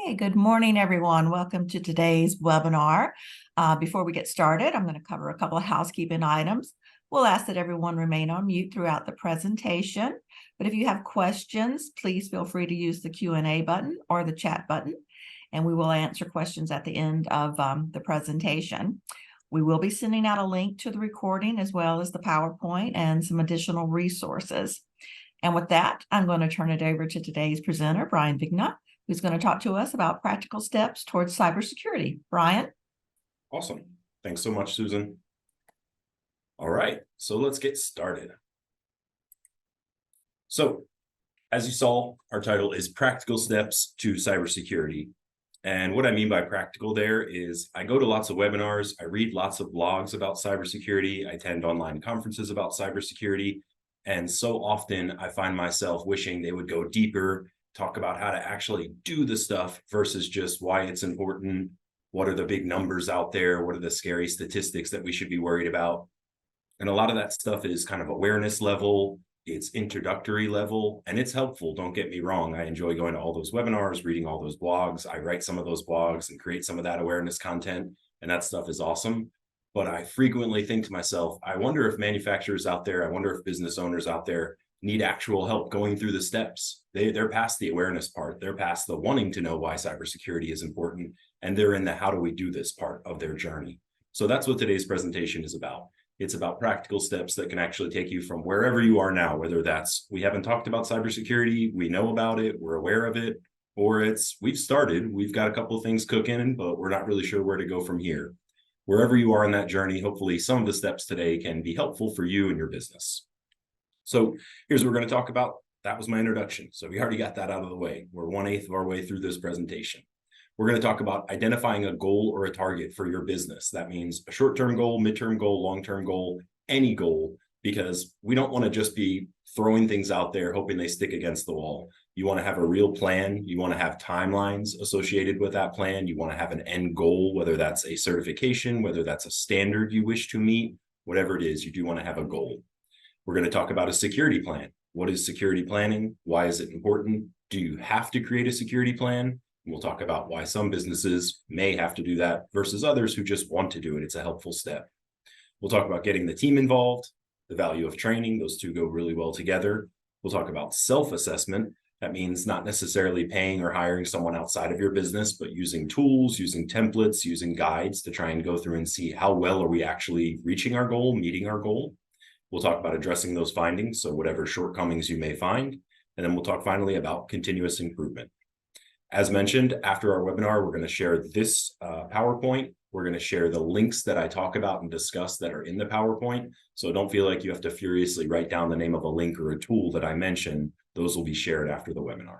Hey, good morning, everyone. Welcome to today's webinar. Before we get started, I'm going to cover a couple of housekeeping items. We'll ask that everyone remain on mute throughout the presentation. But if you have questions, please feel free to use the Q&A button or the chat button, and we will answer questions at the end of the presentation. We will be sending out a link to the recording as well as the PowerPoint and some additional resources. And with that, I'm going to turn it over to today's presenter, Brian Vigna, who's going to talk to us about practical steps towards cybersecurity. Brian? Awesome. Thanks so much, Susan. All right, so let's get started. So, as you saw, our title is Practical Steps to Cybersecurity. And what I mean by practical there is I go to lots of webinars, I read lots of blogs about cybersecurity, I attend online conferences about cybersecurity, and so often I find myself wishing they would go deeper, talk about how to actually do the stuff versus just why it's important. What are the big numbers out there? What are the scary statistics that we should be worried about? And a lot of that stuff is kind of awareness level, it's introductory level, and it's helpful. Don't get me wrong. I enjoy going to all those webinars, reading all those blogs. I write some of those blogs and create some of that awareness content, and that stuff is awesome. But I frequently think to myself, I wonder if manufacturers out there, I wonder if business owners out there need actual help going through the steps. They're past the awareness part. They're past the wanting to know why cybersecurity is important. And they're in the how do we do this part of their journey. So that's what today's presentation is about. It's about practical steps that can actually take you from wherever you are now, whether that's we haven't talked about cybersecurity, we know about it, we're aware of it, or it's we've started, we've got a couple of things cooking, but we're not really sure where to go from here. Wherever you are in that journey, hopefully some of the steps today can be helpful for you and your business. So here's what we're going to talk about. That was my introduction. So we already got that out of the way. We're 1/8 of our way through this presentation. We're going to talk about identifying a goal or a target for your business. That means a short-term goal, midterm goal, long-term goal, any goal, because we don't want to just be throwing things out there hoping they stick against the wall. You want to have a real plan. You want to have timelines associated with that plan. You want to have an end goal, whether that's a certification, whether that's a standard you wish to meet, whatever it is, you do want to have a goal. We're going to talk about a security plan. What is security planning? Why is it important? Do you have to create a security plan? And we'll talk about why some businesses may have to do that versus others who just want to do it. It's a helpful step. We'll talk about getting the team involved, the value of training. Those two go really well together. We'll talk about self-assessment. That means not necessarily paying or hiring someone outside of your business, but using tools, using templates, using guides to try and go through and see how well are we actually reaching our goal, meeting our goal. We'll talk about addressing those findings, so whatever shortcomings you may find, and then we'll talk finally about continuous improvement. As mentioned, after our webinar, we're going to share this PowerPoint. We're going to share the links that I talk about and discuss that are in the PowerPoint, so don't feel like you have to furiously write down the name of a link or a tool that I mentioned. Those will be shared after the webinar.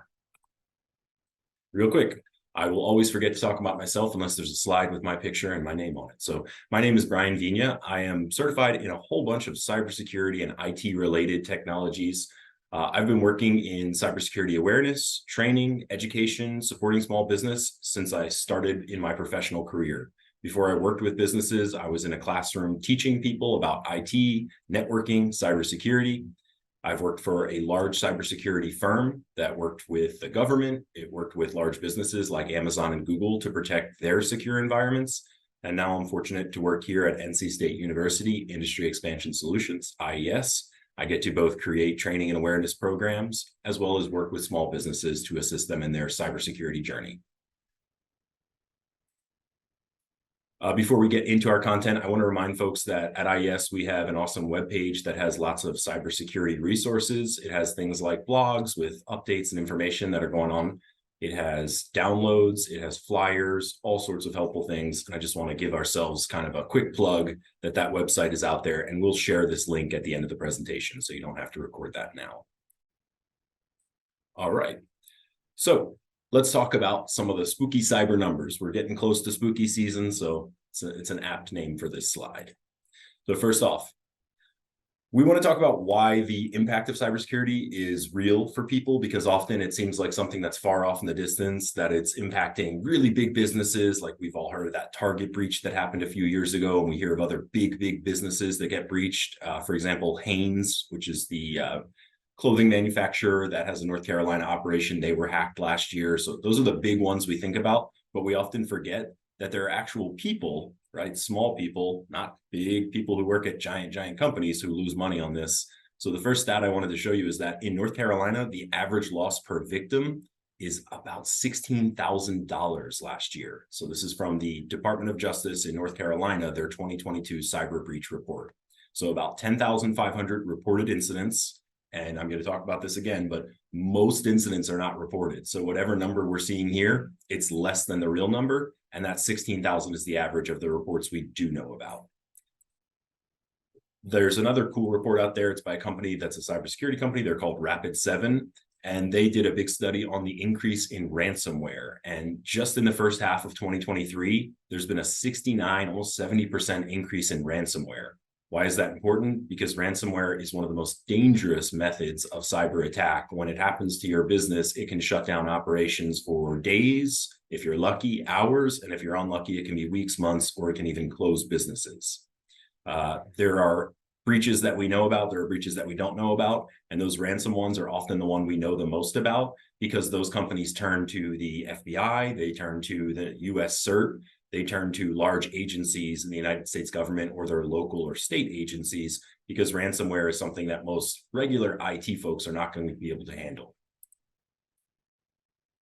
Real quick, I will always forget to talk about myself unless there's a slide with my picture and my name on it. So my name is Brian Vigna. I am certified in a whole bunch of cybersecurity and IT related technologies. I've been working in cybersecurity awareness, training, education, supporting small business since I started in my professional career. Before I worked with businesses, I was in a classroom teaching people about IT, networking, cybersecurity. I've worked for a large cybersecurity firm that worked with the government. It worked with large businesses like Amazon and Google to protect their secure environments. And now I'm fortunate to work here at NC State University, Industry Expansion Solutions, IES. I get to both create training and awareness programs, as well as work with small businesses to assist them in their cybersecurity journey. Before we get into our content, I want to remind folks that at IES, we have an awesome webpage that has lots of cybersecurity resources. It has things like blogs with updates and information that are going on. It has downloads, it has flyers, all sorts of helpful things. And I just want to give ourselves kind of a quick plug that that website is out there, and we'll share this link at the end of the presentation, so you don't have to record that now. All right. So let's talk about some of the spooky cyber numbers. We're getting close to spooky season, so it's an apt name for this slide. So first off, we want to talk about why the impact of cybersecurity is real for people, because often it seems like something that's far off in the distance, that it's impacting really big businesses. Like we've all heard of that Target breach that happened a few years ago, and we hear of other big businesses that get breached. For example, Hanes, which is the clothing manufacturer that has a North Carolina operation. They were hacked last year. So those are the big ones we think about, but we often forget that there are actual people, right? Small people, not big people who work at giant companies who lose money on this. So the first stat I wanted to show you is that in North Carolina, the average loss per victim is about $16,000 last year. So this is from the Department of Justice in North Carolina, their 2022 cyber breach report. So about 10,500 reported incidents. And I'm going to talk about this again, but most incidents are not reported. So whatever number we're seeing here, it's less than the real number. And that 16,000 is the average of the reports we do know about. There's another cool report out there. It's by a company that's a cybersecurity company. They're called Rapid7. And they did a big study on the increase in ransomware. And just in the first half of 2023, there's been a 69, almost 70% increase in ransomware. Why is that important? Because ransomware is one of the most dangerous methods of cyber attack. When it happens to your business, it can shut down operations for days, if you're lucky, hours, and if you're unlucky, it can be weeks, months, or it can even close businesses. There are breaches that we know about, there are breaches that we don't know about, and those ransom ones are often the one we know the most about because those companies turn to the FBI, they turn to the US CERT, they turn to large agencies in the United States government or their local or state agencies because ransomware is something that most regular IT folks are not going to be able to handle.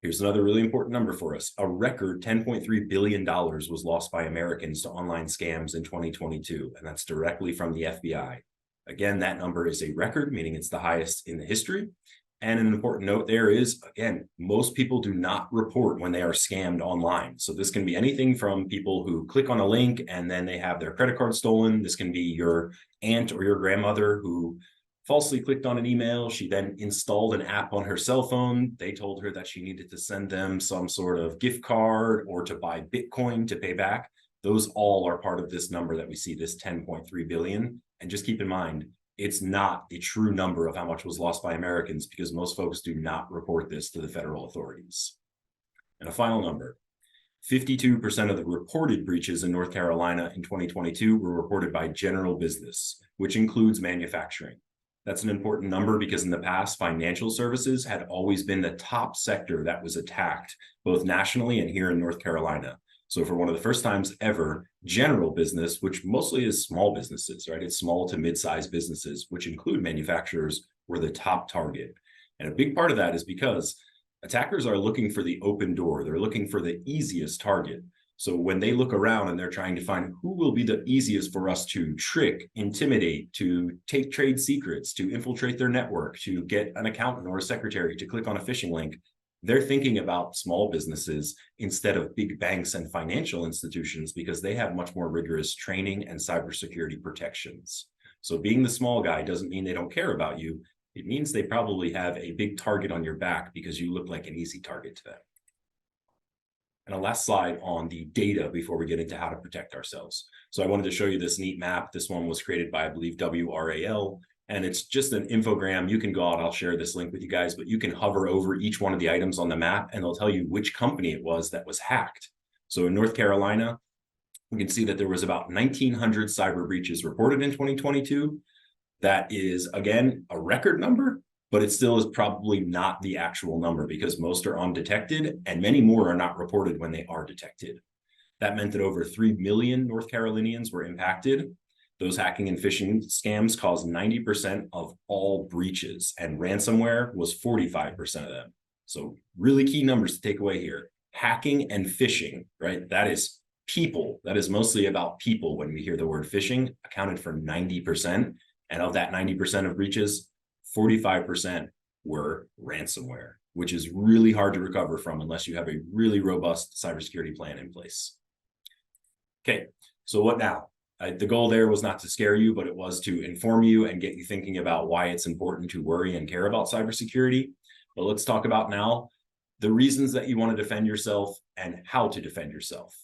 Here's another really important number for us. A record $10.3 billion was lost by Americans to online scams in 2022, and that's directly from the FBI. Again, that number is a record, meaning it's the highest in the history. And an important note there is, again, most people do not report when they are scammed online. So this can be anything from people who click on a link and then they have their credit card stolen. This can be your aunt or your grandmother who falsely clicked on an email. She then installed an app on her cell phone. They told her that she needed to send them some sort of gift card or to buy Bitcoin to pay back. Those all are part of this number that we see, this 10.3 billion. And just keep in mind, it's not the true number of how much was lost by Americans because most folks do not report this to the federal authorities. And a final number, 52% of the reported breaches in North Carolina in 2022 were reported by general business, which includes manufacturing. That's an important number because in the past, financial services had always been the top sector that was attacked, both nationally and here in North Carolina. So for one of the first times ever, general business, which mostly is small businesses, right? It's small to mid-sized businesses, which include manufacturers, were the top target. And a big part of that is because attackers are looking for the open door. They're looking for the easiest target. So when they look around and they're trying to find who will be the easiest for us to trick, intimidate, to take trade secrets, to infiltrate their network, to get an accountant or a secretary to click on a phishing link, they're thinking about small businesses instead of big banks and financial institutions because they have much more rigorous training and cybersecurity protections. So being the small guy doesn't mean they don't care about you. It means they probably have a big target on your back because you look like an easy target to them. And a last slide on the data before we get into how to protect ourselves. So I wanted to show you this neat map. This one was created by, I believe, WRAL, and it's just an infogram. You can go out, I'll share this link with you guys, but you can hover over each one of the items on the map and they'll tell you which company it was that was hacked. So in North Carolina, we can see that there was about 1,900 cyber breaches reported in 2022. That is, again, a record number, but it still is probably not the actual number because most are undetected and many more are not reported when they are detected. That meant that over 3 million North Carolinians were impacted. Those hacking and phishing scams caused 90% of all breaches, and ransomware was 45% of them. So really key numbers to take away here. Hacking and phishing, right? That is people. That is mostly about people when we hear the word phishing, accounted for 90%. And of that 90% of breaches, 45% were ransomware, which is really hard to recover from unless you have a really robust cybersecurity plan in place. Okay, so what now? The goal there was not to scare you, but it was to inform you and get you thinking about why it's important to worry and care about cybersecurity. But let's talk about now the reasons that you want to defend yourself and how to defend yourself.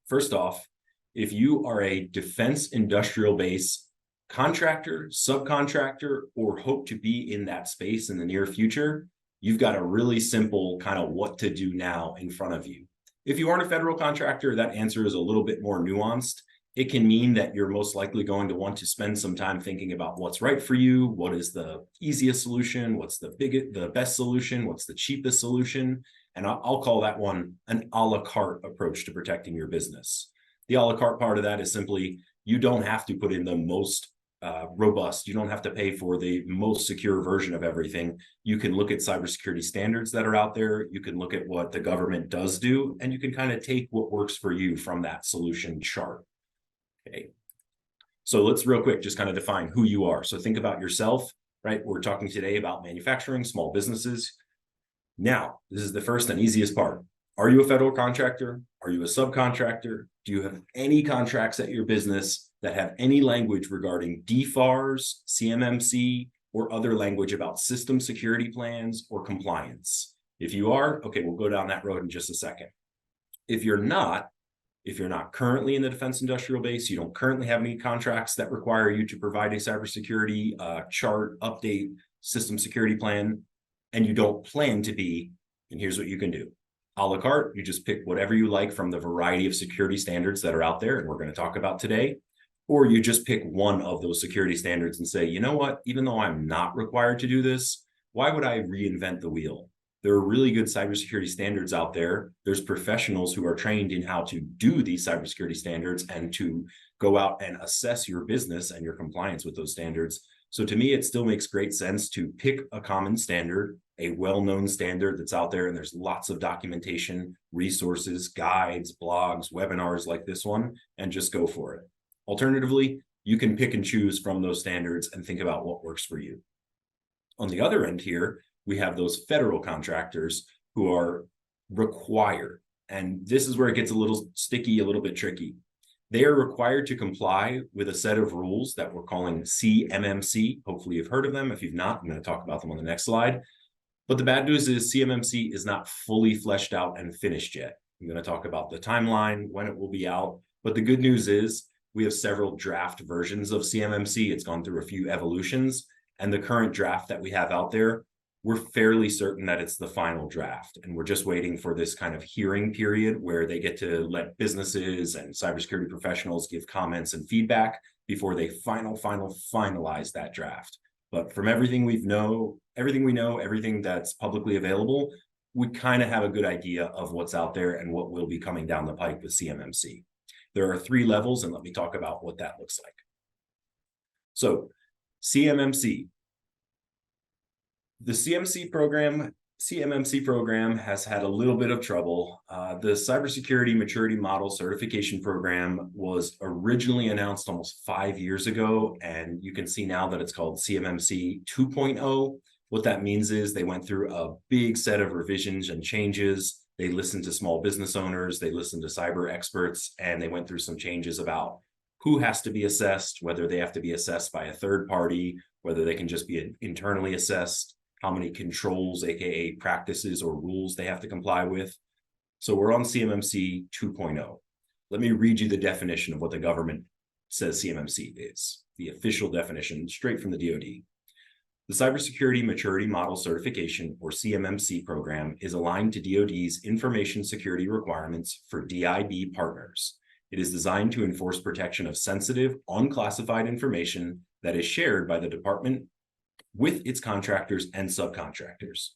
First off, if you are a defense industrial base contractor, subcontractor, or hope to be in that space in the near future, you've got a really simple kind of what to do now in front of you. If you aren't a federal contractor, that answer is a little bit more nuanced. It can mean that you're most likely going to want to spend some time thinking about what's right for you, what is the easiest solution, what's the best solution, what's the cheapest solution. And I'll call that one an a la carte approach to protecting your business. The a la carte part of that is simply you don't have to put in the most robust, you don't have to pay for the most secure version of everything. You can look at cybersecurity standards that are out there. You can look at what the government does do, and you can kind of take what works for you from that solution chart. Okay. So let's real quick just kind of define who you are. So think about yourself, right? We're talking today about manufacturing, small businesses. Now, this is the first and easiest part. Are you a federal contractor? Are you a subcontractor? Do you have any contracts at your business that have any language regarding DFARS, CMMC, or other language about system security plans or compliance? If you are, okay, we'll go down that road in just a second. If you're not currently in the defense industrial base, you don't currently have any contracts that require you to provide a cybersecurity chart, update, system security plan, and you don't plan to be, and here's what you can do. A la carte, you just pick whatever you like from the variety of security standards that are out there and we're going to talk about today. Or you just pick one of those security standards and say, you know what, even though I'm not required to do this, why would I reinvent the wheel? There are really good cybersecurity standards out there. There's professionals who are trained in how to do these cybersecurity standards and to go out and assess your business and your compliance with those standards. So to me, it still makes great sense to pick a common standard, a well-known standard that's out there, and there's lots of documentation, resources, guides, blogs, webinars like this one, and just go for it. Alternatively, you can pick and choose from those standards and think about what works for you. On the other end here, we have those federal contractors who are required, and this is where it gets a little sticky, a little bit tricky. They are required to comply with a set of rules that we're calling CMMC. Hopefully you've heard of them. If you've not, I'm going to talk about them on the next slide. But the bad news is CMMC is not fully fleshed out and finished yet. I'm going to talk about the timeline, when it will be out. But the good news is we have several draft versions of CMMC. It's gone through a few evolutions. And the current draft that we have out there, we're fairly certain that it's the final draft. And we're just waiting for this kind of hearing period where they get to let businesses and cybersecurity professionals give comments and feedback before they finalize that draft. But from everything we know, everything that's publicly available, we kind of have a good idea of what's out there and what will be coming down the pike with CMMC. There are 3 levels, and let me talk about what that looks like. So CMMC. The CMMC program has had a little bit of trouble. The Cybersecurity Maturity Model Certification Program was originally announced almost 5 years ago, and you can see now that it's called CMMC 2.0. What that means is they went through a big set of revisions and changes. They listened to small business owners, they listened to cyber experts, and they went through some changes about who has to be assessed, whether they have to be assessed by a third party, whether they can just be internally assessed, how many controls, aka practices or rules they have to comply with. So we're on CMMC 2.0. Let me read you the definition of what the government says CMMC is, the official definition straight from the DoD. The Cybersecurity Maturity Model Certification, or CMMC program, is aligned to DoD's information security requirements for DIB partners. It is designed to enforce protection of sensitive, unclassified information that is shared by the department with its contractors and subcontractors.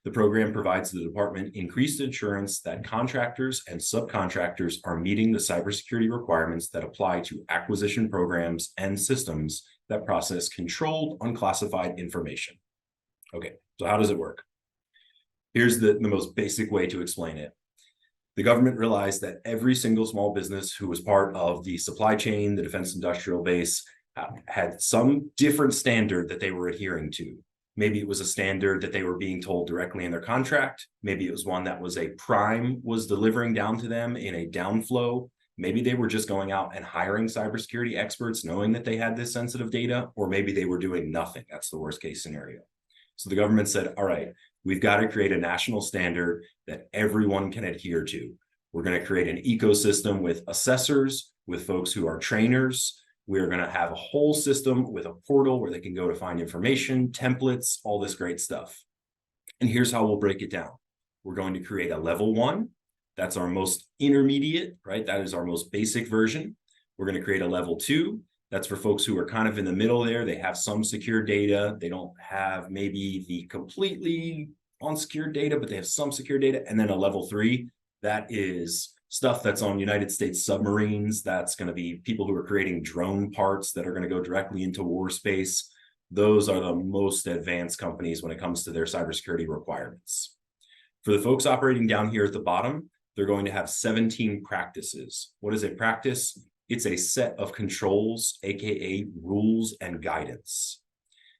The program provides the department increased assurance that contractors and subcontractors are meeting the cybersecurity requirements that apply to acquisition programs and systems that process controlled, unclassified information. Okay, so how does it work? Here's the most basic way to explain it. The government realized that every single small business who was part of the supply chain, the defense industrial base, had some different standard that they were adhering to. Maybe it was a standard that they were being told directly in their contract. Maybe it was one that was a prime was delivering down to them in a downflow. Maybe they were just going out and hiring cybersecurity experts knowing that they had this sensitive data, or maybe they were doing nothing. That's the worst case scenario. So the government said, all right, we've got to create a national standard that everyone can adhere to. We're going to create an ecosystem with assessors, with folks who are trainers. We're going to have a whole system with a portal where they can go to find information, templates, all this great stuff. And here's how we'll break it down. We're going to create a level 1. That's our most intermediate, right? That is our most basic version. We're going to create a level 2. That's for folks who are kind of in the middle there. They have some secure data. They don't have maybe the completely unsecured data, but they have some secure data. And then a level 3, that is stuff that's on United States submarines. That's going to be people who are creating drone parts that are going to go directly into war space. Those are the most advanced companies when it comes to their cybersecurity requirements. For the folks operating down here at the bottom, they're going to have 17 practices. What is a practice? It's a set of controls, aka rules and guidance.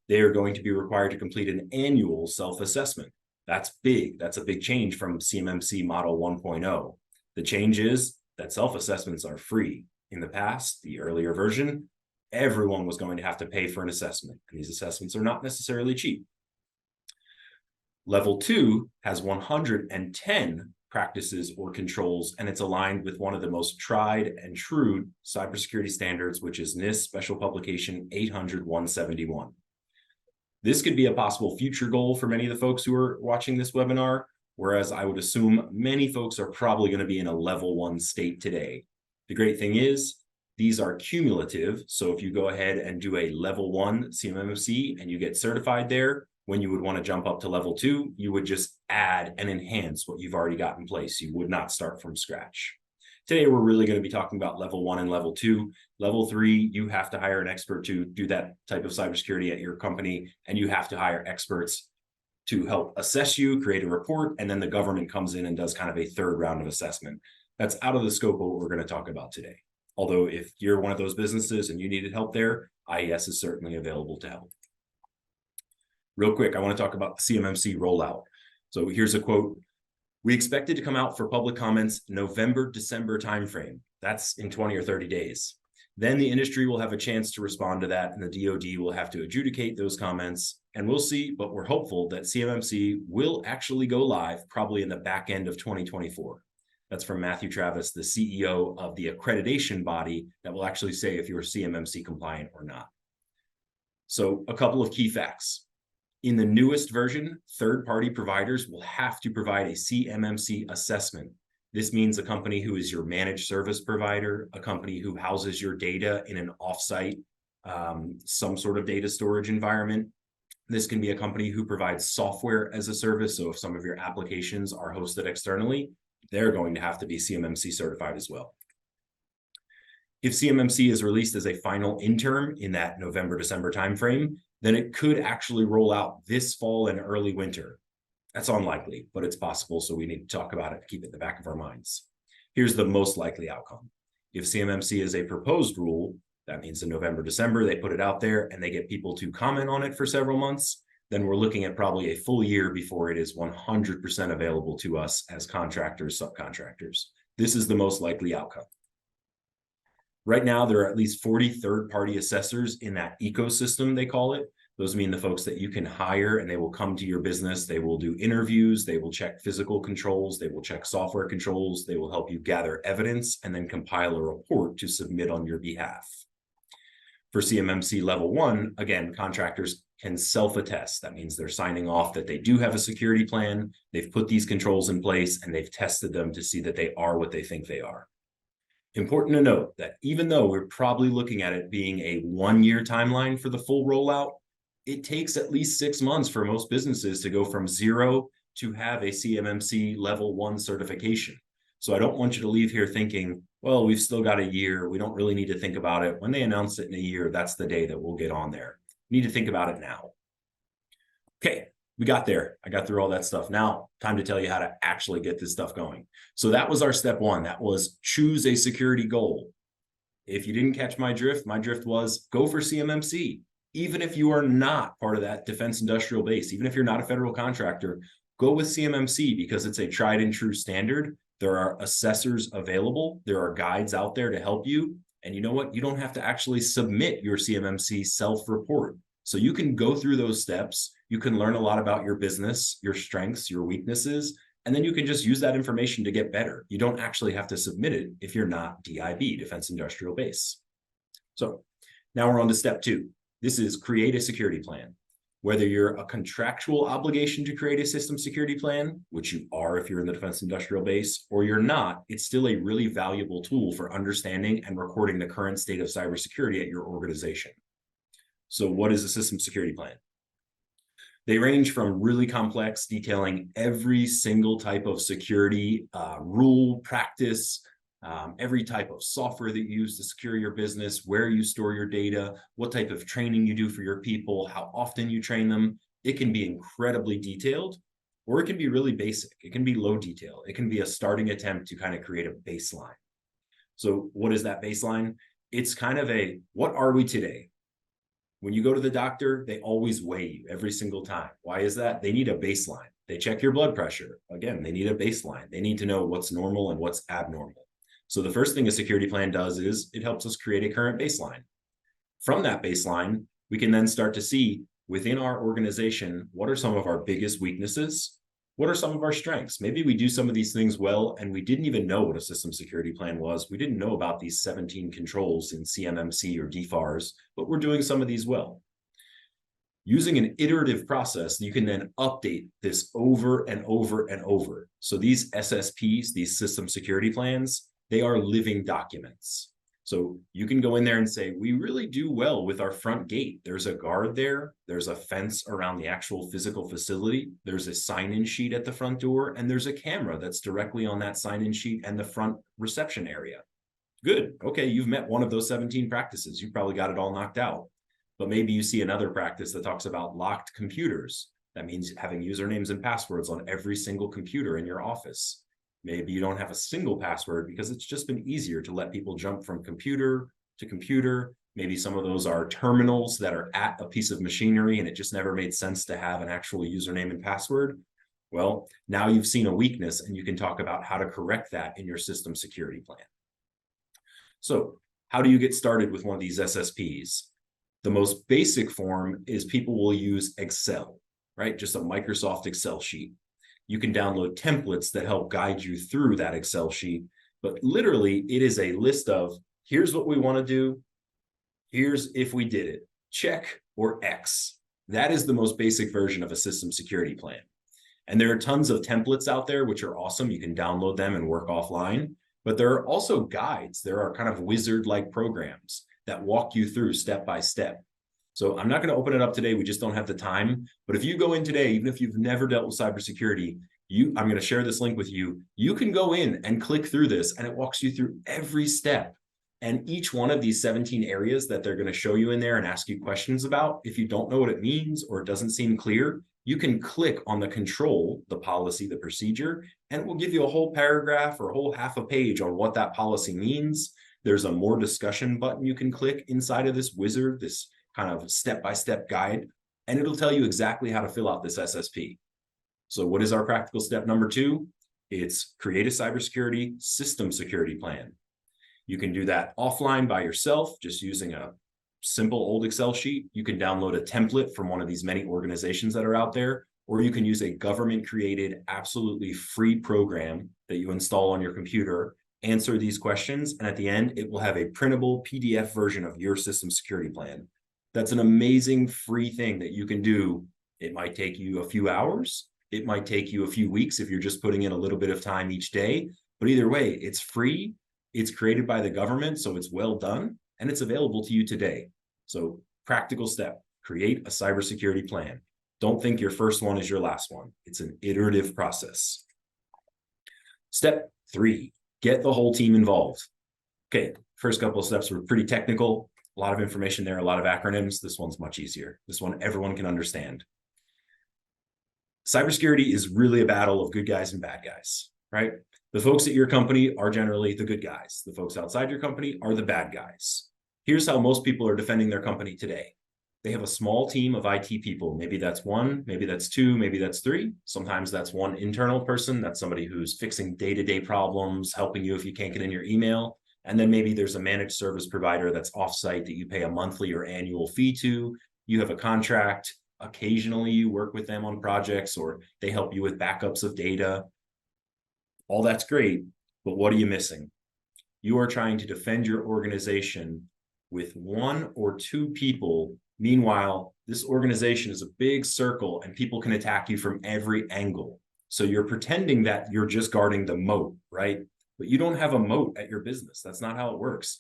They are going to be required to complete an annual self-assessment. That's big. That's a big change from CMMC Model 1.0. The change is that self-assessments are free. In the past, the earlier version, everyone was going to have to pay for an assessment, and these assessments are not necessarily cheap. Level 2 has 110 practices or controls, and it's aligned with one of the most tried and true cybersecurity standards, which is NIST Special Publication 800-171. This could be a possible future goal for many of the folks who are watching this webinar, whereas I would assume many folks are probably going to be in a level 1 state today. The great thing is, these are cumulative, so if you go ahead and do a level 1 CMMC and you get certified there, when you would want to jump up to level 2, you would just add and enhance what you've already got in place. You would not start from scratch. Today, we're really going to be talking about level 1 and level 2. Level 3, you have to hire an expert to do that type of cybersecurity at your company, and you have to hire experts to help assess you, create a report, and then the government comes in and does kind of a third round of assessment. That's out of the scope of what we're going to talk about today. Although if you're one of those businesses and you needed help there, IES is certainly available to help. Real quick, I want to talk about the CMMC rollout. So here's a quote. We expect it to come out for public comments November, December timeframe. That's in 20 or 30 days. Then the industry will have a chance to respond to that, and the DoD will have to adjudicate those comments. And we'll see, but we're hopeful that CMMC will actually go live probably in the back end of 2024. That's from Matthew Travis, the CEO of the accreditation body that will actually say if you're CMMC compliant or not. So a couple of key facts. In the newest version, third-party providers will have to provide a CMMC assessment. This means a company who is your managed service provider, a company who houses your data in an offsite, some sort of data storage environment. This can be a company who provides software as a service. So if some of your applications are hosted externally, they're going to have to be CMMC certified as well. If CMMC is released as a final interim in that November, December timeframe, then it could actually roll out this fall and early winter. That's unlikely, but it's possible, so we need to talk about it to keep it in the back of our minds. Here's the most likely outcome. If CMMC is a proposed rule, that means in November, December, they put it out there and they get people to comment on it for several months, then we're looking at probably a full year before it is 100% available to us as contractors, subcontractors. This is the most likely outcome. Right now, there are at least 40 third-party assessors in that ecosystem, they call it. Those mean the folks that you can hire, and they will come to your business. They will do interviews. They will check physical controls. They will check software controls. They will help you gather evidence and then compile a report to submit on your behalf. For CMMC level 1, again, contractors can self-attest. That means they're signing off that they do have a security plan. They've put these controls in place, and they've tested them to see that they are what they think they are. Important to note that even though we're probably looking at it being a 1-year timeline for the full rollout, it takes at least 6 months for most businesses to go from 0 to have a CMMC level 1 certification. So I don't want you to leave here thinking, well, we've still got a year. We don't really need to think about it. When they announce it in a year, that's the day that we'll get on there. We need to think about it now. Okay. We got there. I got through all that stuff. Now, time to tell you how to actually get this stuff going. So that was our step 1. That was choose a security goal. If you didn't catch my drift was go for CMMC. Even if you are not part of that defense industrial base, even if you're not a federal contractor, go with CMMC because it's a tried and true standard. There are assessors available. There are guides out there to help you. And you know what? You don't have to actually submit your CMMC self-report. So you can go through those steps. You can learn a lot about your business, your strengths, your weaknesses, and then you can just use that information to get better. You don't actually have to submit it if you're not DIB, Defense Industrial Base. So now we're on to step 2. This is create a security plan. Whether you're a contractual obligation to create a system security plan, which you are if you're in the defense industrial base, or you're not, it's still a really valuable tool for understanding and recording the current state of cybersecurity at your organization. So what is a system security plan? They range from really complex, detailing every single type of security rule, practice, every type of software that you use to secure your business, where you store your data, what type of training you do for your people, how often you train them. It can be incredibly detailed, or it can be really basic. It can be low detail. It can be a starting attempt to kind of create a baseline. So what is that baseline? It's kind of a, what are we today? When you go to the doctor, they always weigh you every single time. Why is that? They need a baseline. They check your blood pressure. Again, they need a baseline. They need to know what's normal and what's abnormal. So the first thing a security plan does is it helps us create a current baseline. From that baseline, we can then start to see within our organization, what are some of our biggest weaknesses? What are some of our strengths? Maybe we do some of these things well, and we didn't even know what a system security plan was. We didn't know about these 17 controls in CMMC or DFARS, but we're doing some of these well. Using an iterative process, you can then update this over and over and over. So these SSPs, these system security plans, they are living documents. So you can go in there and say, we really do well with our front gate. There's a guard there. There's a fence around the actual physical facility. There's a sign-in sheet at the front door, and there's a camera that's directly on that sign-in sheet and the front reception area. Good. Okay, you've met one of those 17 practices. You probably got it all knocked out. But maybe you see another practice that talks about locked computers. That means having usernames and passwords on every single computer in your office. Maybe you don't have a single password because it's just been easier to let people jump from computer to computer. Maybe some of those are terminals that are at a piece of machinery and it just never made sense to have an actual username and password. Well, now you've seen a weakness and you can talk about how to correct that in your system security plan. So how do you get started with one of these SSPs? The most basic form is people will use Excel, right? Just a Microsoft Excel sheet. You can download templates that help guide you through that Excel sheet. But literally, it is a list of, here's what we want to do. Here's if we did it, check or X. That is the most basic version of a system security plan. And there are tons of templates out there, which are awesome. You can download them and work offline. But there are also guides. There are kind of wizard-like programs that walk you through step by step. So I'm not going to open it up today. We just don't have the time. But if you go in today, even if you've never dealt with cybersecurity, I'm going to share this link with you. You can go in and click through this, and it walks you through every step. And each one of these 17 areas that they're going to show you in there and ask you questions about, if you don't know what it means or it doesn't seem clear, you can click on the control, the policy, the procedure, and it will give you a whole paragraph or a whole half a page on what that policy means. There's a more discussion button you can click inside of this wizard, this kind of step-by-step guide, and it'll tell you exactly how to fill out this SSP. So what is our practical step number 2? It's create a cybersecurity system security plan. You can do that offline by yourself, just using a simple old Excel sheet. You can download a template from one of these many organizations that are out there, or you can use a government-created, absolutely free program that you install on your computer, answer these questions, and at the end, it will have a printable PDF version of your system security plan. That's an amazing free thing that you can do. It might take you a few hours. It might take you a few weeks if you're just putting in a little bit of time each day. But either way, it's free. It's created by the government, so it's well done, and it's available to you today. So practical step, create a cybersecurity plan. Don't think your first one is your last one. It's an iterative process. Step 3, get the whole team involved. Okay, first couple of steps were pretty technical. A lot of information there, a lot of acronyms. This one's much easier. This one everyone can understand. Cybersecurity is really a battle of good guys and bad guys, right? The folks at your company are generally the good guys. The folks outside your company are the bad guys. Here's how most people are defending their company today. They have a small team of IT people. Maybe that's 1, maybe that's 2, maybe that's 3. Sometimes that's one internal person. That's somebody who's fixing day-to-day problems, helping you if you can't get in your email. And then maybe there's a managed service provider that's offsite that you pay a monthly or annual fee to. You have a contract. Occasionally you work with them on projects or they help you with backups of data. All that's great, but what are you missing? You are trying to defend your organization with 1 or 2 people Meanwhile, this organization is a big circle and people can attack you from every angle. So you're pretending that you're just guarding the moat, right? But you don't have a moat at your business. That's not how it works.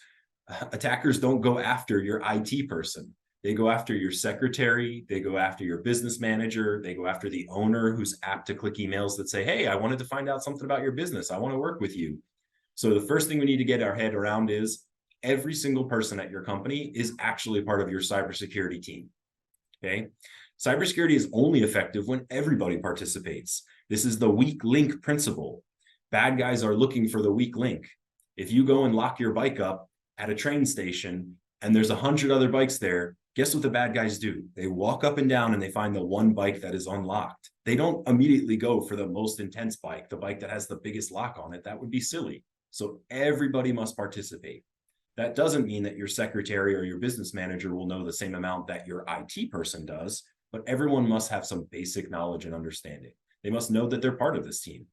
Attackers don't go after your IT person. They go after your secretary. They go after your business manager. They go after the owner who's apt to click emails that say, hey, I wanted to find out something about your business. I want to work with you. So the first thing we need to get our head around is every single person at your company is actually part of your cybersecurity team. Okay. Cybersecurity is only effective when everybody participates. This is the weak link principle. Bad guys are looking for the weak link. If you go and lock your bike up at a train station and there's 100 other bikes there, guess what the bad guys do? They walk up and down and they find the one bike that is unlocked. They don't immediately go for the most intense bike, the bike that has the biggest lock on it. That would be silly. So everybody must participate. That doesn't mean that your secretary or your business manager will know the same amount that your IT person does, but everyone must have some basic knowledge and understanding. They must know that they're part of this team.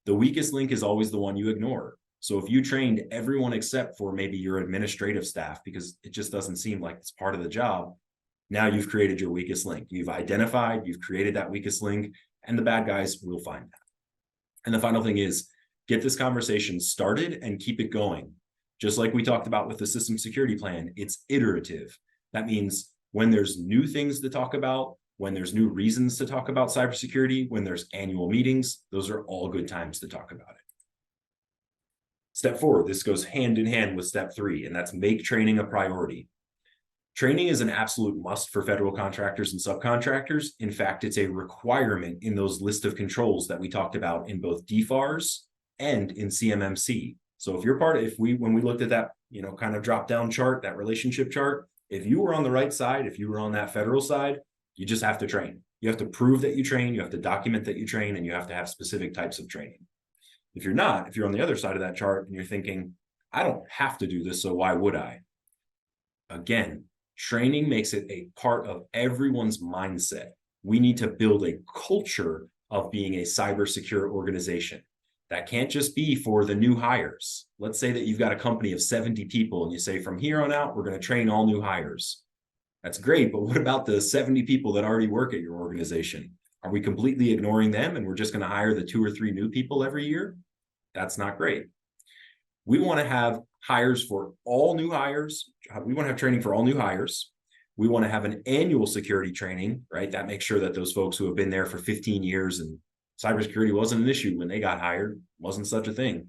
The weakest link is always the one you ignore. So if you trained everyone except for maybe your administrative staff, because it just doesn't seem like it's part of the job, now you've created your weakest link. You've identified, you've created that weakest link, and the bad guys will find that. And the final thing is, get this conversation started and keep it going. Just like we talked about with the system security plan, it's iterative. That means when there's new things to talk about, when there's new reasons to talk about cybersecurity, when there's annual meetings, those are all good times to talk about it. Step 4, this goes hand in hand with step 3, and that's make training a priority. Training is an absolute must for federal contractors and subcontractors. In fact, it's a requirement in those list of controls that we talked about in both DFARS and in CMMC. So if you're when we looked at that, kind of drop down chart, that relationship chart, if you were on the right side, if you were on that federal side, you just have to train. You have to prove that you train, you have to document that you train, and you have to have specific types of training. If you're not, if you're on the other side of that chart and you're thinking, I don't have to do this, so why would I? Again, training makes it a part of everyone's mindset. We need to build a culture of being a cyber secure organization. That can't just be for the new hires. Let's say that you've got a company of 70 people and you say, from here on out, we're going to train all new hires. That's great, but what about the 70 people that already work at your organization? Are we completely ignoring them and we're just going to hire the 2 or 3 new people every year? That's not great. We want to have hires for all new hires. We want to have training for all new hires. We want to have an annual security training, right? That makes sure that those folks who have been there for 15 years and cybersecurity wasn't an issue when they got hired, wasn't such a thing.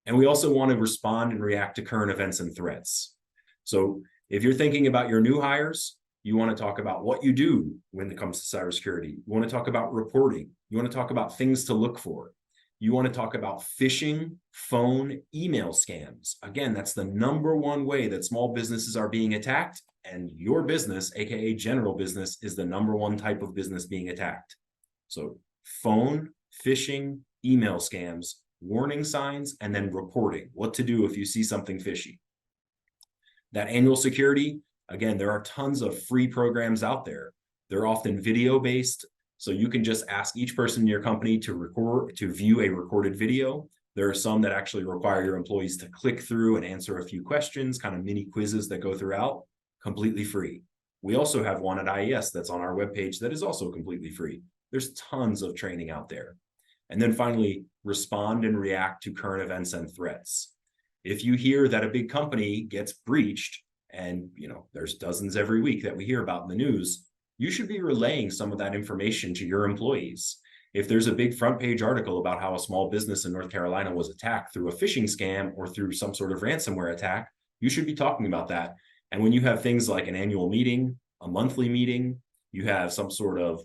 And we also want to respond and react to current events and threats. So if you're thinking about your new hires, you want to talk about what you do when it comes to cybersecurity. You want to talk about reporting. You want to talk about things to look for. You want to talk about phishing, phone, email scams. Again, that's the #1 way that small businesses are being attacked. And your business, AKA general business, is the #1 type of business being attacked. So phone, phishing, email scams, warning signs, and then reporting. What to do if you see something fishy. That annual security, again, there are tons of free programs out there. They're often video-based, so you can just ask each person in your company to view a recorded video. There are some that actually require your employees to click through and answer a few questions, kind of mini quizzes that go throughout, completely free. We also have one at IES that's on our webpage that is also completely free. There's tons of training out there. And then finally, respond and react to current events and threats. If you hear that a big company gets breached, and there's dozens every week that we hear about in the news, you should be relaying some of that information to your employees. If there's a big front page article about how a small business in North Carolina was attacked through a phishing scam or through some sort of ransomware attack, you should be talking about that. And when you have things like an annual meeting, a monthly meeting, you have some sort of,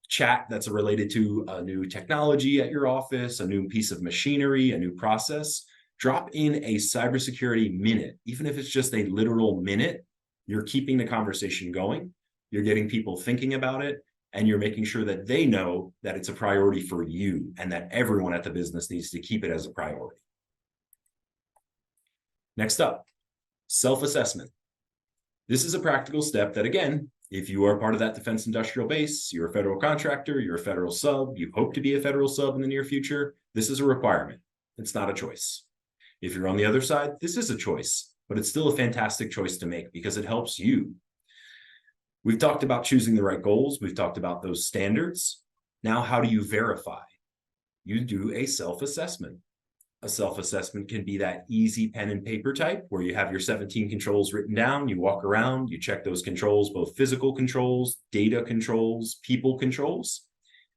chat that's related to a new technology at your office, a new piece of machinery, a new process, drop in a cybersecurity minute. Even if it's just a literal minute, you're keeping the conversation going, you're getting people thinking about it, and you're making sure that they know that it's a priority for you and that everyone at the business needs to keep it as a priority. Next up, self-assessment. This is a practical step that, again, if you are part of that defense industrial base, you're a federal contractor, you're a federal sub, you hope to be a federal sub in the near future, this is a requirement. It's not a choice. If you're on the other side, this is a choice, but it's still a fantastic choice to make because it helps you. We've talked about choosing the right goals. We've talked about those standards. Now, how do you verify? You do a self-assessment. A self-assessment can be that easy pen and paper type where you have your 17 controls written down, you walk around, you check those controls, both physical controls, data controls, people controls.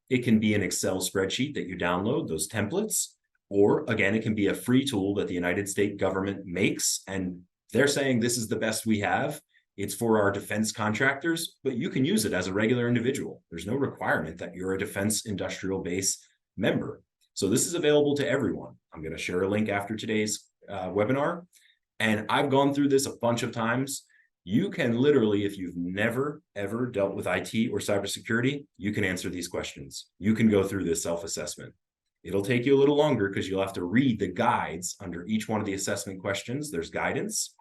It can be an Excel spreadsheet that you download, those templates, or again, it can be a free tool that the United States government makes, and they're saying this is the best we have. It's for our defense contractors, but you can use it as a regular individual. There's no requirement that you're a defense industrial base member. So this is available to everyone. I'm going to share a link after today's webinar. And I've gone through this a bunch of times. You can literally, if you've never, ever dealt with IT or cybersecurity, you can answer these questions. You can go through this self-assessment. It'll take you a little longer because you'll have to read the guides under each one of the assessment questions. There's guidance.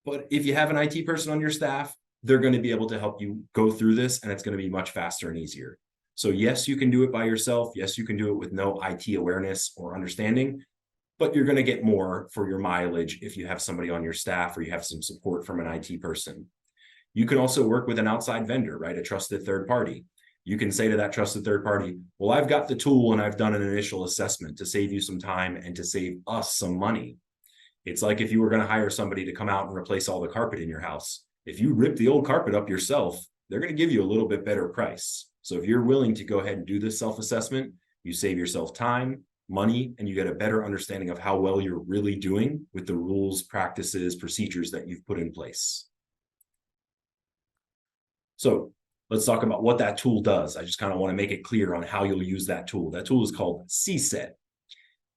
But if you have an IT person on your staff, they're going to be able to help you go through this, and it's going to be much faster and easier. So yes, you can do it by yourself. Yes, you can do it with no IT awareness or understanding, but you're going to get more for your mileage if you have somebody on your staff or you have some support from an IT person. You can also work with an outside vendor, right? A trusted third party. You can say to that trusted third party, well, I've got the tool and I've done an initial assessment to save you some time and to save us some money. It's like if you were going to hire somebody to come out and replace all the carpet in your house. If you rip the old carpet up yourself, they're going to give you a little bit better price. So if you're willing to go ahead and do this self-assessment, you save yourself time, money, and you get a better understanding of how well you're really doing with the rules, practices, procedures that you've put in place. So let's talk about what that tool does. I just kind of want to make it clear on how you'll use that tool. That tool is called CSET.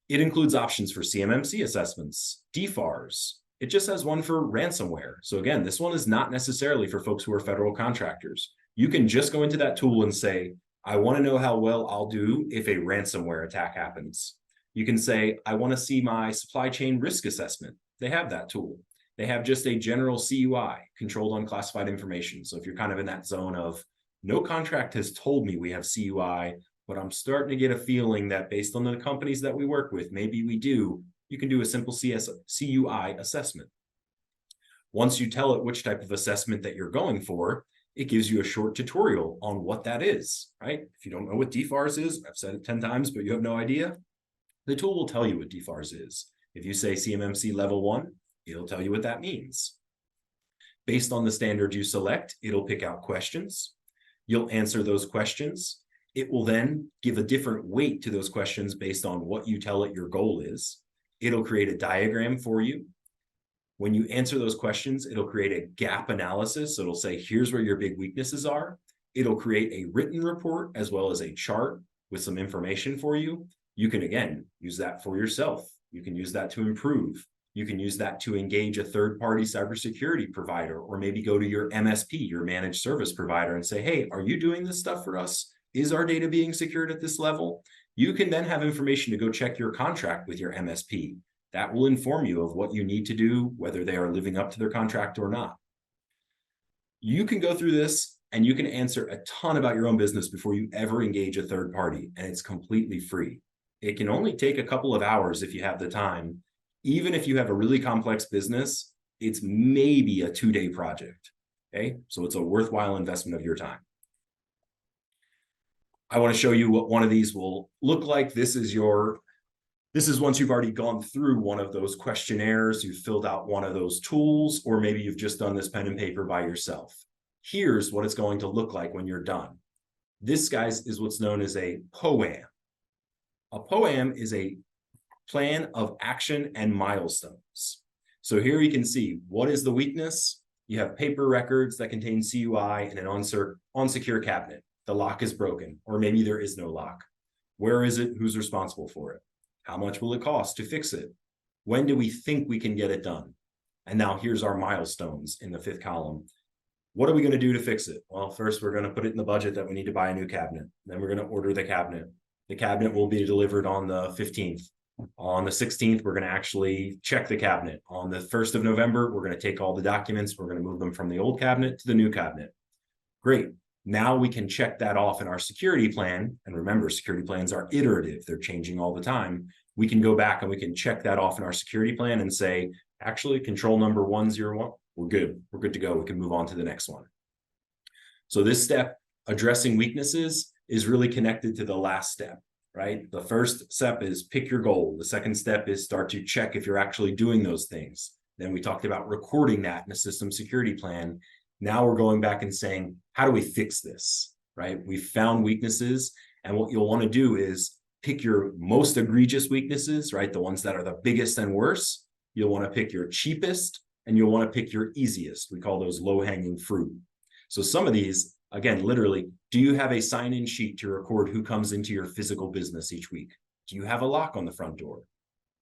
It includes options for CMMC assessments, DFARS. It just has one for ransomware. So again, this one is not necessarily for folks who are federal contractors. You can just go into that tool and say, I want to know how well I'll do if a ransomware attack happens. You can say, I want to see my supply chain risk assessment. They have that tool. They have just a general CUI, controlled unclassified information. So if you're kind of in that zone of no contract has told me we have CUI, but I'm starting to get a feeling that based on the companies that we work with, maybe we do, you can do a simple CUI assessment. Once you tell it which type of assessment that you're going for, it gives you a short tutorial on what that is, right? If you don't know what DFARS is, I've said it 10 times, but you have no idea, the tool will tell you what DFARS is. If you say CMMC level 1, it'll tell you what that means. Based on the standard you select, it'll pick out questions. You'll answer those questions. It will then give a different weight to those questions based on what you tell it your goal is. It'll create a diagram for you. When you answer those questions, it'll create a gap analysis. So it'll say, here's where your big weaknesses are. It'll create a written report as well as a chart with some information for you. You can, again, use that for yourself. You can use that to improve. You can use that to engage a third-party cybersecurity provider, or maybe go to your MSP, your managed service provider, and say, hey, are you doing this stuff for us? Is our data being secured at this level? You can then have information to go check your contract with your MSP. That will inform you of what you need to do, whether they are living up to their contract or not. You can go through this and you can answer a ton about your own business before you ever engage a third party, and it's completely free. It can only take a couple of hours if you have the time. Even if you have a really complex business, it's maybe a 2-day project, okay? So it's a worthwhile investment of your time. I want to show you what one of these will look like. This is once you've already gone through one of those questionnaires, you've filled out one of those tools, or maybe you've just done this pen and paper by yourself. Here's what it's going to look like when you're done. This, guys, is what's known as a POAM. A POAM is a plan of action and milestones. So here you can see, what is the weakness? You have paper records that contain CUI in an unsecure cabinet. The lock is broken, or maybe there is no lock. Where is it? Who's responsible for it? How much will it cost to fix it? When do we think we can get it done? And now here's our milestones in the 5th column. What are we going to do to fix it? Well, first, we're going to put it in the budget that we need to buy a new cabinet. Then we're going to order the cabinet. The cabinet will be delivered on the 15th. On the 16th, we're going to actually check the cabinet. On the 1st of November, we're going to take all the documents. We're going to move them from the old cabinet to the new cabinet. Great. Now we can check that off in our security plan. And remember, security plans are iterative. They're changing all the time. We can go back and we can check that off in our security plan and say, actually, control number 101, we're good. We're good to go. We can move on to the next one. So this step, addressing weaknesses, is really connected to the last step, right? The first step is pick your goal. The second step is start to check if you're actually doing those things. Then we talked about recording that in a system security plan. Now we're going back and saying, how do we fix this, right? We've found weaknesses, and what you'll want to do is pick your most egregious weaknesses, right? The ones that are the biggest and worst. You'll want to pick your cheapest, and you'll want to pick your easiest. We call those low-hanging fruit. So some of these, again, literally, do you have a sign-in sheet to record who comes into your physical business each week? Do you have a lock on the front door?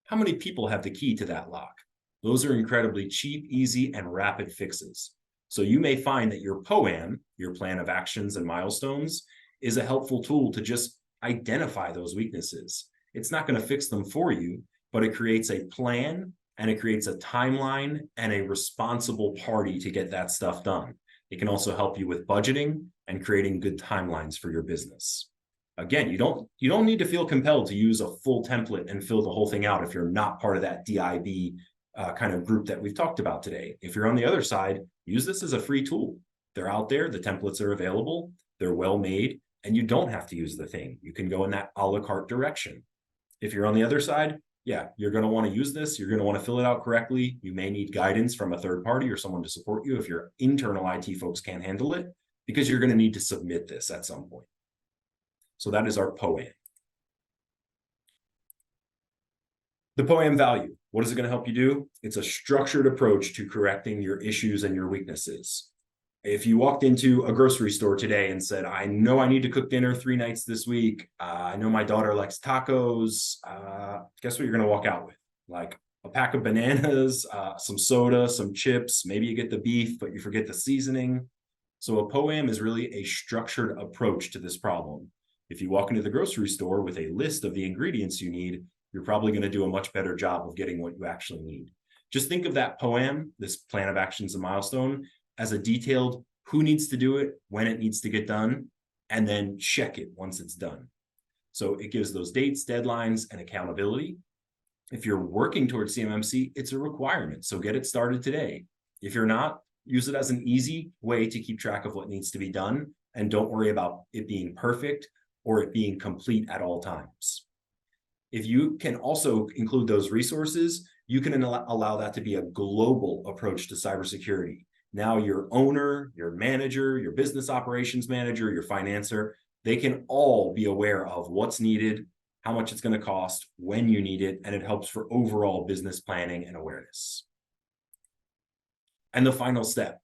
How many people have the key to that lock? Those are incredibly cheap, easy, and rapid fixes. So you may find that your POAM, your plan of actions and milestones, is a helpful tool to just identify those weaknesses. It's not going to fix them for you, but it creates a plan, and it creates a timeline and a responsible party to get that stuff done. It can also help you with budgeting and creating good timelines for your business. Again, you don't need to feel compelled to use a full template and fill the whole thing out if you're not part of that DIB kind of group that we've talked about today. If you're on the other side, use this as a free tool. They're out there, the templates are available, they're well made, and you don't have to use the thing. You can go in that a la carte direction. If you're on the other side, yeah, you're going to want to use this. You're going to want to fill it out correctly. You may need guidance from a third party or someone to support you if your internal IT folks can't handle it, because you're going to need to submit this at some point. So that is our POAM. The POAM value, what is it going to help you do? It's a structured approach to correcting your issues and your weaknesses. If you walked into a grocery store today and said, I know I need to cook dinner 3 nights this week. I know my daughter likes tacos. Guess what you're going to walk out with? Like a pack of bananas, some soda, some chips. Maybe you get the beef, but you forget the seasoning. So a POAM is really a structured approach to this problem. If you walk into the grocery store with a list of the ingredients you need, you're probably going to do a much better job of getting what you actually need. Just think of that POAM, this plan of actions and milestone, as a detailed who needs to do it, when it needs to get done, and then check it once it's done. So it gives those dates, deadlines, and accountability. If you're working towards CMMC, it's a requirement. So get it started today. If you're not, use it as an easy way to keep track of what needs to be done, and don't worry about it being perfect or it being complete at all times. If you can also include those resources, you can allow that to be a global approach to cybersecurity. Now your owner, your manager, your business operations manager, your financer, they can all be aware of what's needed, how much it's going to cost, when you need it, and it helps for overall business planning and awareness. And the final step.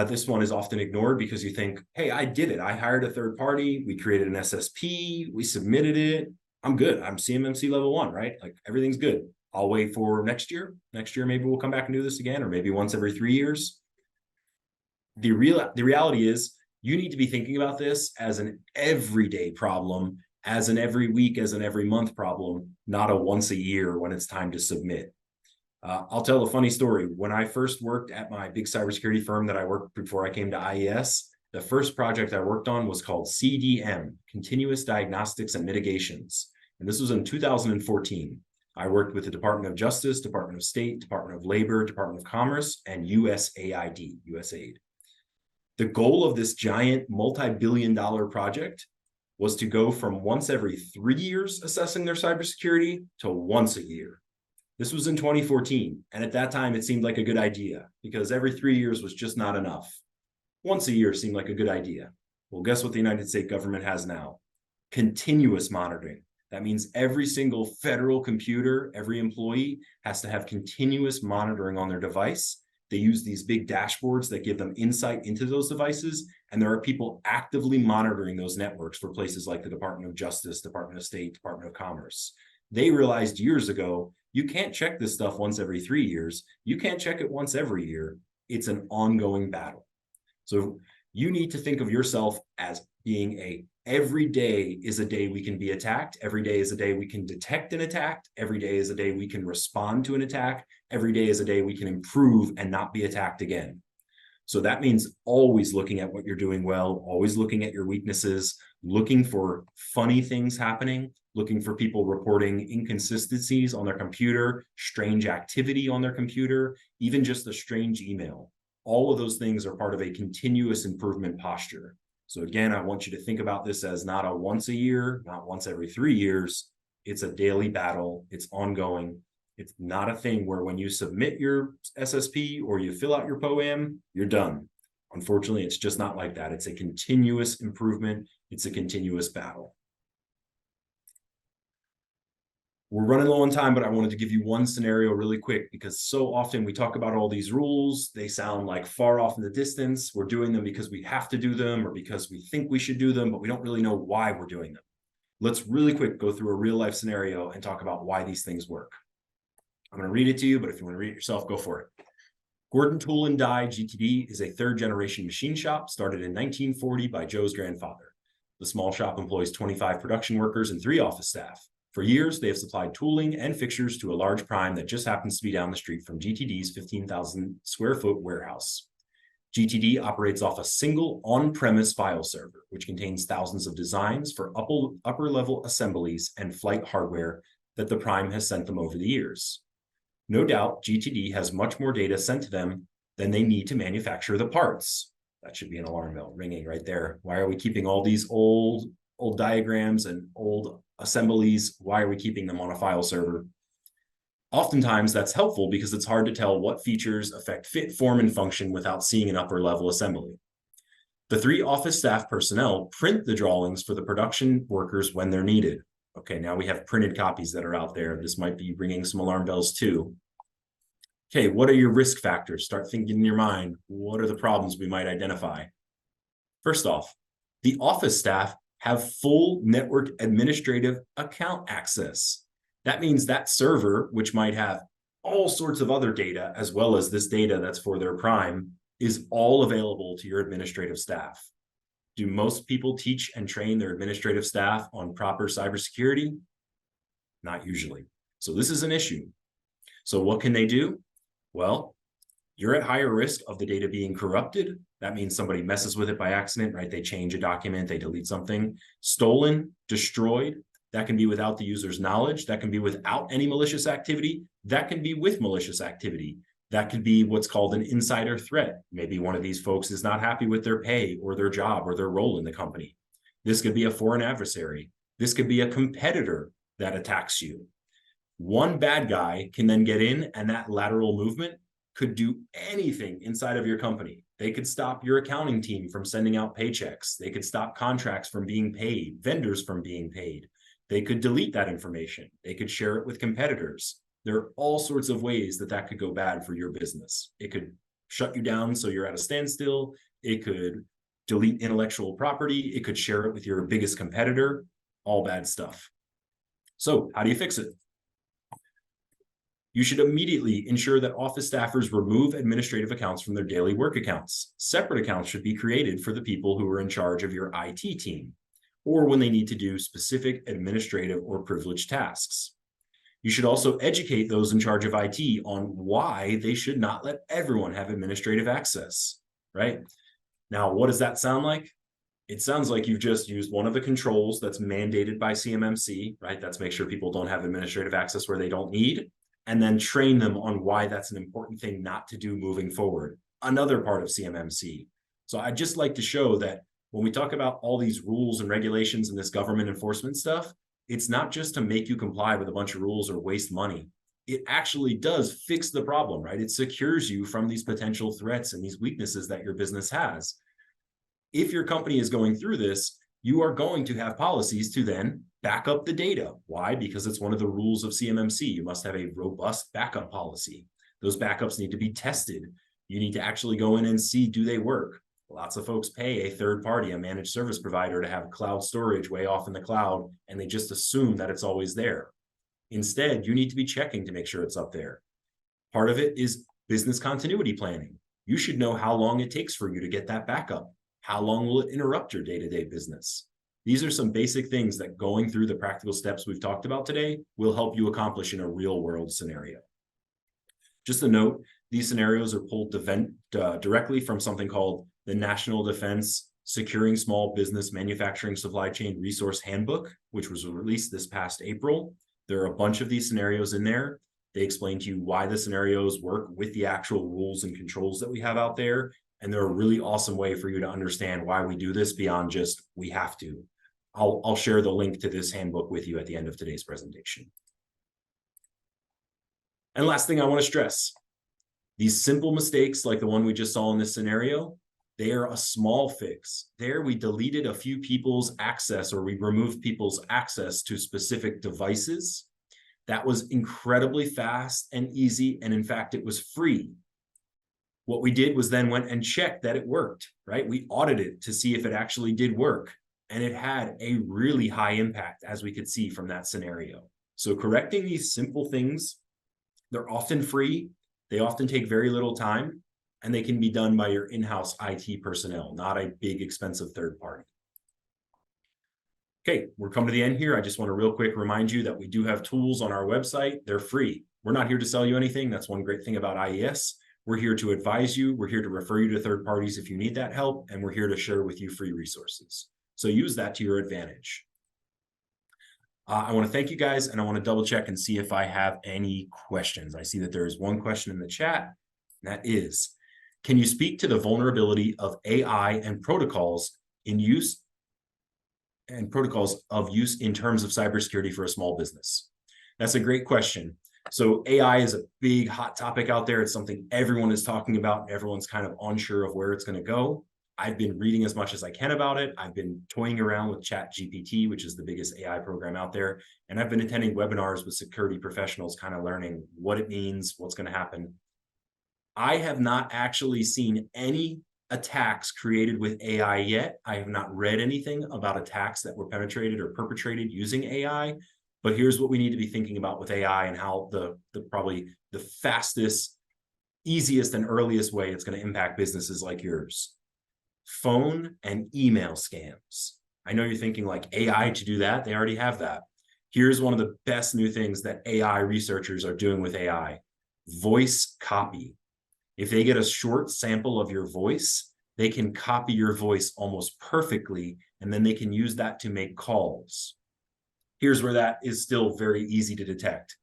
This one is often ignored because you think, hey, I did it. I hired a third party. We created an SSP. We submitted it. I'm good. I'm CMMC level 1, right? Like everything's good. I'll wait for next year. Next year, maybe we'll come back and do this again, or maybe once every 3 years. The reality is you need to be thinking about this as an everyday problem, as an every week, as an every month problem, not a once a year when it's time to submit. I'll tell a funny story. When I first worked at my big cybersecurity firm that I worked before I came to IES, the first project I worked on was called CDM, Continuous Diagnostics and Mitigations. And this was in 2014. I worked with the Department of Justice, Department of State, Department of Labor, Department of Commerce, and USAID, USAID. The goal of this giant multi-billion-dollar project was to go from once every 3 years assessing their cybersecurity to once a year. This was in 2014, and at that time, it seemed like a good idea because every 3 years was just not enough. Once a year seemed like a good idea. Well, guess what the United States government has now? Continuous monitoring. That means every single federal computer, every employee has to have continuous monitoring on their device. They use these big dashboards that give them insight into those devices, and there are people actively monitoring those networks for places like the Department of Justice, Department of State, Department of Commerce. They realized years ago, you can't check this stuff once every 3 years. You can't check it once every year. It's an ongoing battle. So you need to think of yourself as being every day is a day we can be attacked. Every day is a day we can detect an attack. Every day is a day we can respond to an attack. Every day is a day we can improve and not be attacked again. So that means always looking at what you're doing well, always looking at your weaknesses, looking for funny things happening, looking for people reporting inconsistencies on their computer, strange activity on their computer, even just a strange email. All of those things are part of a continuous improvement posture. So again, I want you to think about this as not a once a year, not once every 3 years. It's a daily battle. It's ongoing. It's not a thing where when you submit your SSP or you fill out your POAM, you're done. Unfortunately, it's just not like that. It's a continuous improvement. It's a continuous battle. We're running low on time, but I wanted to give you one scenario really quick because so often we talk about all these rules. They sound like far off in the distance. We're doing them because we have to do them or because we think we should do them, but we don't really know why we're doing them. Let's really quick go through a real life scenario and talk about why these things work. I'm going to read it to you, but if you want to read it yourself, go for it. Gordon Tool and Die GTD is a third generation machine shop started in 1940 by Joe's grandfather. The small shop employs 25 production workers and 3 office staff. For years, they have supplied tooling and fixtures to a large prime that just happens to be down the street from GTD's 15,000 square foot warehouse. GTD operates off a single on-premise file server, which contains thousands of designs for upper-level assemblies and flight hardware that the prime has sent them over the years. No doubt, GTD has much more data sent to them than they need to manufacture the parts. That should be an alarm bell ringing right there. Why are we keeping all these old diagrams and old assemblies? Why are we keeping them on a file server? Oftentimes that's helpful because it's hard to tell what features affect fit, form, and function without seeing an upper level assembly. The 3 office staff personnel print the drawings for the production workers when they're needed. Okay, now we have printed copies that are out there. This might be ringing some alarm bells too. Okay, what are your risk factors? Start thinking in your mind, what are the problems we might identify? First off, the office staff have full network administrative account access. That means that server, which might have all sorts of other data, as well as this data that's for their prime, is all available to your administrative staff. Do most people teach and train their administrative staff on proper cybersecurity? Not usually. So this is an issue. So what can they do? Well, you're at higher risk of the data being corrupted. That means somebody messes with it by accident, right? They change a document, they delete something. Stolen, destroyed. That can be without the user's knowledge. That can be without any malicious activity. That can be with malicious activity. That could be what's called an insider threat. Maybe one of these folks is not happy with their pay or their job or their role in the company. This could be a foreign adversary. This could be a competitor that attacks you. One bad guy can then get in, and that lateral movement could do anything inside of your company. They could stop your accounting team from sending out paychecks. They could stop contracts from being paid, vendors from being paid. They could delete that information. They could share it with competitors. There are all sorts of ways that that could go bad for your business. It could shut you down so you're at a standstill. It could delete intellectual property. It could share it with your biggest competitor. All bad stuff. So how do you fix it? You should immediately ensure that office staffers remove administrative accounts from their daily work accounts. Separate accounts should be created for the people who are in charge of your IT team, or when they need to do specific administrative or privileged tasks. You should also educate those in charge of IT on why they should not let everyone have administrative access, right? Now, what does that sound like? It sounds like you've just used one of the controls that's mandated by CMMC, right? That's make sure people don't have administrative access where they don't need, and then train them on why that's an important thing not to do moving forward. Another part of CMMC. So I'd just like to show that when we talk about all these rules and regulations and this government enforcement stuff, it's not just to make you comply with a bunch of rules or waste money. It actually does fix the problem, right? It secures you from these potential threats and these weaknesses that your business has. If your company is going through this, you are going to have policies to then back up the data. Why? Because it's one of the rules of CMMC. You must have a robust backup policy. Those backups need to be tested. You need to actually go in and see, do they work? Lots of folks pay a third party, a managed service provider, to have cloud storage way off in the cloud, and they just assume that it's always there. Instead, you need to be checking to make sure it's up there. Part of it is business continuity planning. You should know how long it takes for you to get that backup. How long will it interrupt your day-to-day business? These are some basic things that going through the practical steps we've talked about today will help you accomplish in a real-world scenario. Just a note, these scenarios are pulled directly from something called the National Defense Securing Small Business Manufacturing Supply Chain Resource Handbook, which was released this past April. There are a bunch of these scenarios in there. They explain to you why the scenarios work with the actual rules and controls that we have out there. And they're a really awesome way for you to understand why we do this beyond just we have to. I'll share the link to this handbook with you at the end of today's presentation. And last thing I want to stress, these simple mistakes like the one we just saw in this scenario, they are a small fix. There we deleted a few people's access, or we removed people's access to specific devices. That was incredibly fast and easy. And in fact, it was free. What we did was then went and checked that it worked, right? We audited to see if it actually did work. And it had a really high impact, as we could see from that scenario. So correcting these simple things, they're often free. They often take very little time, and they can be done by your in-house IT personnel, not a big expensive third party. Okay, we're coming to the end here. I just want to real quick remind you that we do have tools on our website. They're free. We're not here to sell you anything. That's one great thing about IES. We're here to advise you. We're here to refer you to third parties if you need that help, and we're here to share with you free resources. So use that to your advantage. I want to thank you guys, and I want to double check and see if I have any questions. I see that there is one question in the chat, and that is, can you speak to the vulnerability of AI and protocols in use and protocols of use in terms of cybersecurity for a small business? That's a great question. So AI is a big hot topic out there. It's something everyone is talking about. Everyone's kind of unsure of where it's going to go. I've been reading as much as I can about it. I've been toying around with ChatGPT, which is the biggest AI program out there. And I've been attending webinars with security professionals, kind of learning what it means, what's going to happen. I have not actually seen any attacks created with AI yet. I have not read anything about attacks that were penetrated or perpetrated using AI. But here's what we need to be thinking about with AI and how the probably the fastest, easiest, and earliest way it's going to impact businesses like yours. Phone and email scams. I know you're thinking like AI to do that. They already have that. Here's one of the best new things that AI researchers are doing with AI. Voice copy. If they get a short sample of your voice, they can copy your voice almost perfectly, and then they can use that to make calls. Here's where that is still very easy to detect.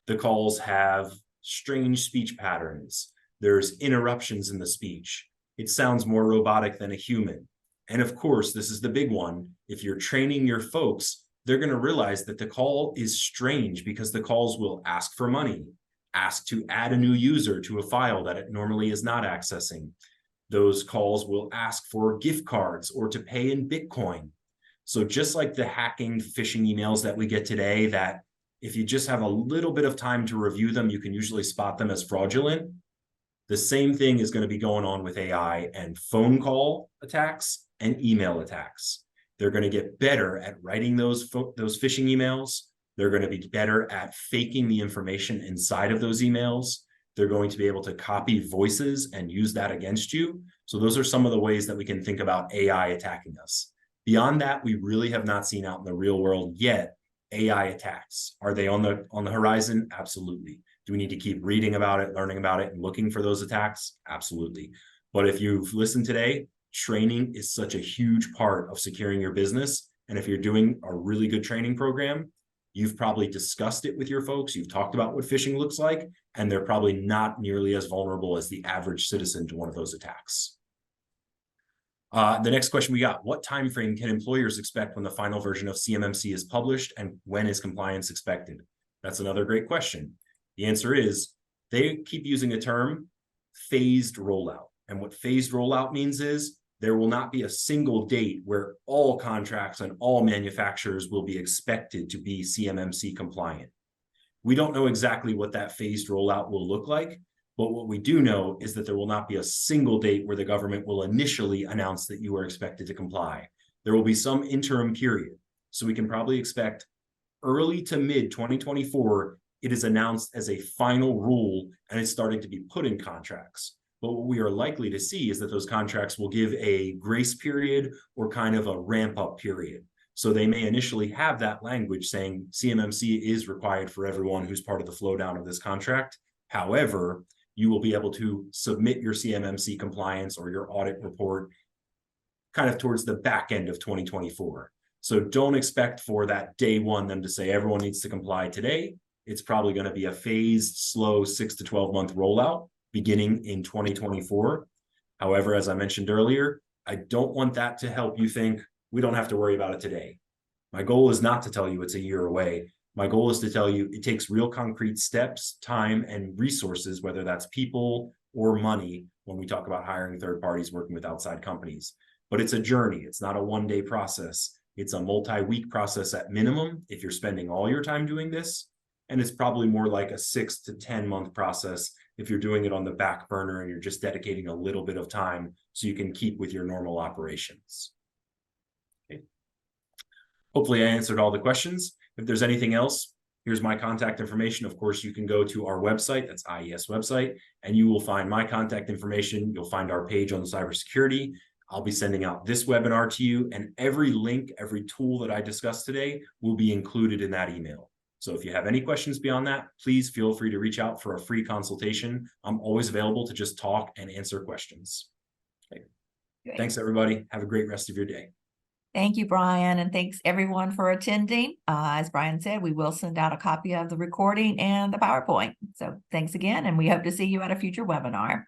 The calls have strange speech patterns. There's interruptions in the speech. It sounds more robotic than a human. And of course, this is the big one. If you're training your folks, they're going to realize that the call is strange because the calls will ask for money, ask to add a new user to a file that it normally is not accessing. Those calls will ask for gift cards or to pay in Bitcoin. So just like the hacking phishing emails that we get today, that if you just have a little bit of time to review them, you can usually spot them as fraudulent. The same thing is going to be going on with AI and phone call attacks and email attacks. They're going to get better at writing those phishing emails. They're going to be better at faking the information inside of those emails. They're going to be able to copy voices and use that against you. So those are some of the ways that we can think about AI attacking us. Beyond that, we really have not seen out in the real world yet AI attacks. Are they on the horizon? Absolutely. Do we need to keep reading about it, learning about it, and looking for those attacks? Absolutely. But if you've listened today, training is such a huge part of securing your business. And if you're doing a really good training program, you've probably discussed it with your folks. You've talked about what phishing looks like, and they're probably not nearly as vulnerable as the average citizen to one of those attacks. The next question we got, what time frame can employers expect when the final version of CMMC is published, and when is compliance expected? That's another great question. The answer is they keep using a term, phased rollout. And what phased rollout means is there will not be a single date where all contracts and all manufacturers will be expected to be CMMC compliant. We don't know exactly what that phased rollout will look like, but what we do know is that there will not be a single date where the government will initially announce that you are expected to comply. There will be some interim period. So we can probably expect early to mid 2024, it is announced as a final rule and it's starting to be put in contracts. But what we are likely to see is that those contracts will give a grace period or kind of a ramp up period. So they may initially have that language saying CMMC is required for everyone who's part of the flow down of this contract. However, you will be able to submit your CMMC compliance or your audit report kind of towards the back end of 2024. So don't expect for that day one them to say everyone needs to comply today. It's probably going to be a phased, slow 6 to 12 month rollout beginning in 2024. However, as I mentioned earlier, I don't want that to help you think we don't have to worry about it today. My goal is not to tell you it's a year away. My goal is to tell you it takes real concrete steps, time, and resources, whether that's people or money, when we talk about hiring third parties, working with outside companies. But it's a journey. It's not a one-day process. It's a multi-week process at minimum if you're spending all your time doing this. And it's probably more like a 6 to 10 month process if you're doing it on the back burner and you're just dedicating a little bit of time so you can keep with your normal operations. Okay. Hopefully I answered all the questions. If there's anything else, here's my contact information. Of course, you can go to our website, that's IES website, and you will find my contact information. You'll find our page on cybersecurity. I'll be sending out this webinar to you, and every link, every tool that I discussed today will be included in that email. So if you have any questions beyond that, please feel free to reach out for a free consultation. I'm always available to just talk and answer questions. Okay. Thanks, everybody. Have a great rest of your day. Thank you, Brian, and thanks everyone for attending. As Brian said, we will send out a copy of the recording and the PowerPoint. So thanks again, and we hope to see you at a future webinar.